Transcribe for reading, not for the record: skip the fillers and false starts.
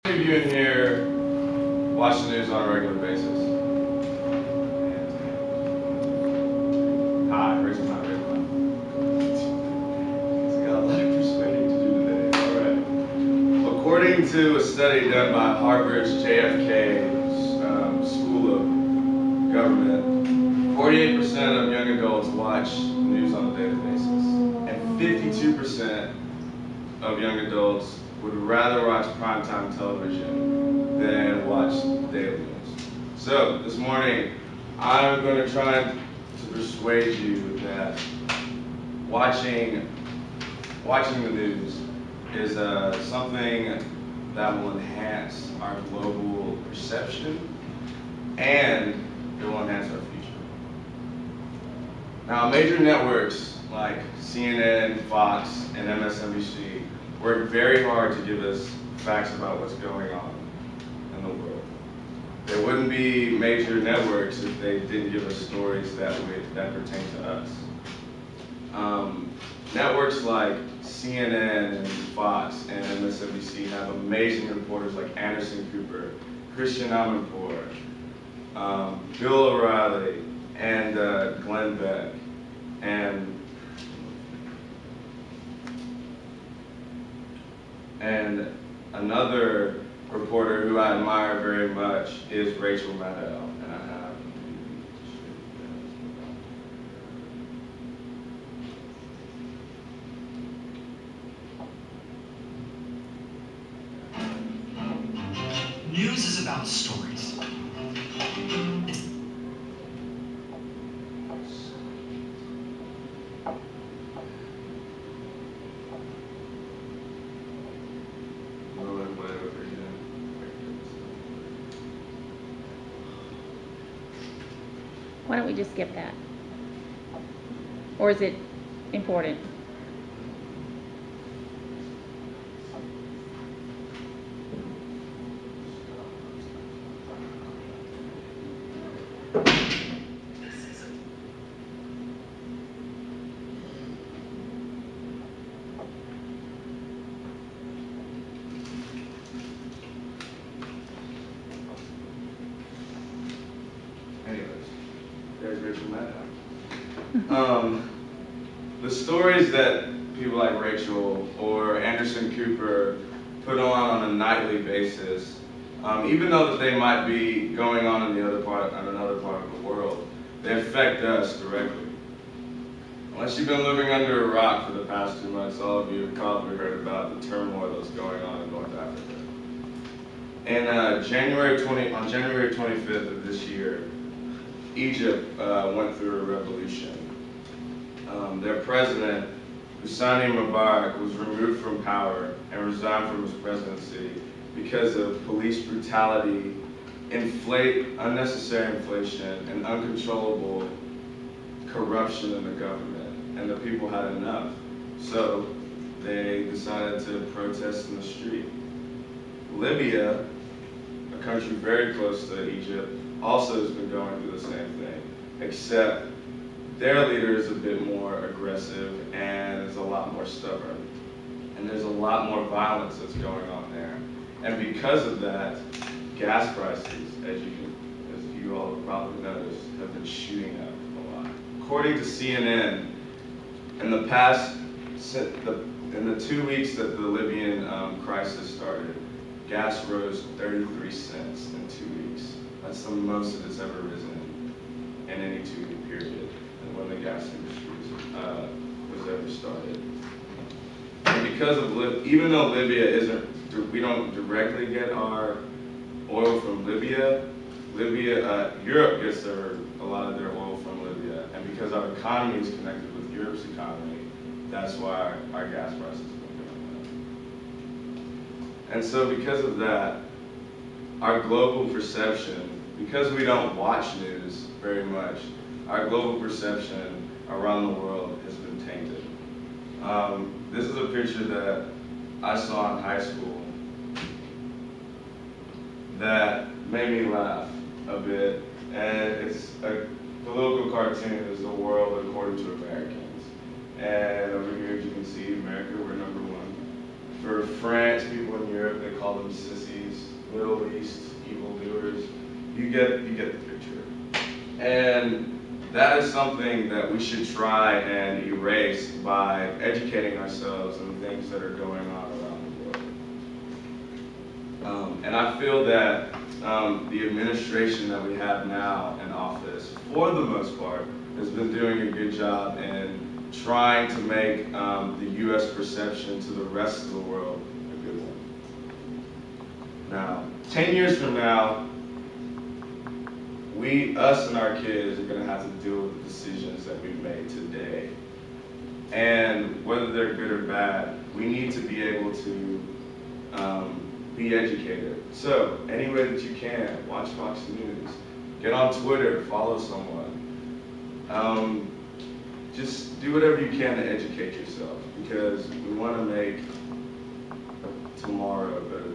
Many of you in here watch the news on a regular basis? Hi, raise my hand. He's got a lot of persuading to do today. All right. According to a study done by Harvard's JFK School of Government, 48% of young adults watch news on a daily basis, and 52% of young adults would rather watch primetime television than watch daily news. So this morning, I'm going to try to persuade you that watching the news is something that will enhance our global perception and it will enhance our future. Now, major networks like CNN, Fox, and MSNBC work very hard to give us facts about what's going on in the world. There wouldn't be major networks if they didn't give us stories that pertain to us. Networks like CNN and Fox and MSNBC have amazing reporters like Anderson Cooper, Christian Amanpour, Bill O'Reilly, and Glenn Beck, and another reporter who I admire very much is Rachel Maddow. And I have News is about stories. Why don't we just skip that? Or is it important? There's Rachel Maddow. The stories that people like Rachel or Anderson Cooper put on a nightly basis, even though that they might be going on in another part of the world, they affect us directly. Unless you've been living under a rock for the past 2 months, all of you have probably heard about the turmoil that's going on in North Africa. And on January 25th of this year, Egypt went through a revolution. Their president, Hosni Mubarak, was removed from power and resigned from his presidency because of police brutality, unnecessary inflation, and uncontrollable corruption in the government. And the people had enough. So they decided to protest in the street. Libya, a country very close to Egypt, also has been going through the same thing, except their leader is a bit more aggressive and is a lot more stubborn. And there's a lot more violence that's going on there. And because of that, gas prices, as you all have probably noticed, have been shooting up a lot. According to CNN, in the 2 weeks that the Libyan crisis started, gas rose 33 cents in 2 weeks. That's the most that it's ever risen in any 2-week period, and when the gas industry was ever started. And because of even though Libya we don't directly get our oil from Libya. Europe gets a lot of their oil from Libya, and because our economy is connected with Europe's economy, that's why our gas prices have been going up. And so because of that, our global perception, because we don't watch news very much, our global perception around the world has been tainted. This is a picture that I saw in high school that made me laugh a bit, and it's the local cartoon is the world according to Americans. And over here, as you can see, America, we're #1. For France, people in Europe, they call them sissies. these Middle East evildoers. You get the picture. And that is something that we should try and erase by educating ourselves on the things that are going on around the world. And I feel that the administration that we have now in office, for the most part, has been doing a good job in trying to make the U.S. perception to the rest of the world a good one. Now, 10 years from now, us and our kids are going to have to deal with the decisions that we've made today. And whether they're good or bad, we need to be able to be educated. So, any way that you can, watch Fox News, get on Twitter, follow someone. Just do whatever you can to educate yourself, because we want to make tomorrow a better